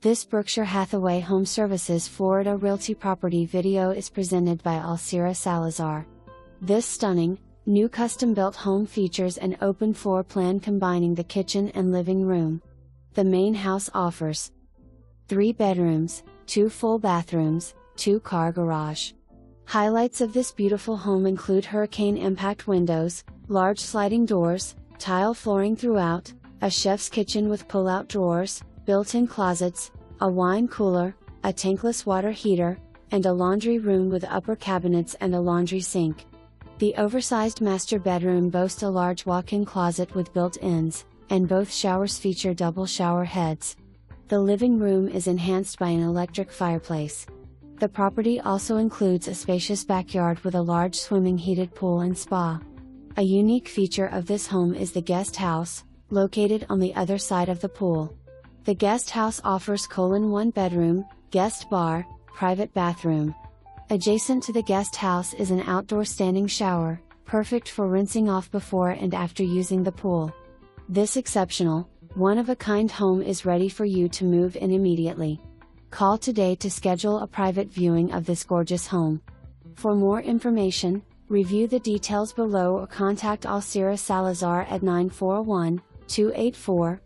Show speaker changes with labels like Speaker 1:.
Speaker 1: This Berkshire Hathaway HomeServices Florida Realty property video is presented by Alcira Salazar. This stunning, new custom-built home features an open floor plan combining the kitchen and living room. The main house offers 3 bedrooms, 2 full bathrooms, 2-car garage. Highlights of this beautiful home include hurricane impact windows, large sliding doors, tile flooring throughout, a chef's kitchen with pull-out drawers, built-in closets, a wine cooler, a tankless water heater, and a laundry room with upper cabinets and a laundry sink. The oversized master bedroom boasts a large walk-in closet with built-ins, and both showers feature double shower heads. The living room is enhanced by an electric fireplace. The property also includes a spacious backyard with a large swimming heated pool and spa. A unique feature of this home is the guest house, located on the other side of the pool. The guest house offers 1 bedroom, guest bar, private bathroom. Adjacent to the guest house is an outdoor standing shower, perfect for rinsing off before and after using the pool. This exceptional, one-of-a-kind home is ready for you to move in immediately. Call today to schedule a private viewing of this gorgeous home. For more information, review the details below or contact Alcira Salazar at 941-284-7645.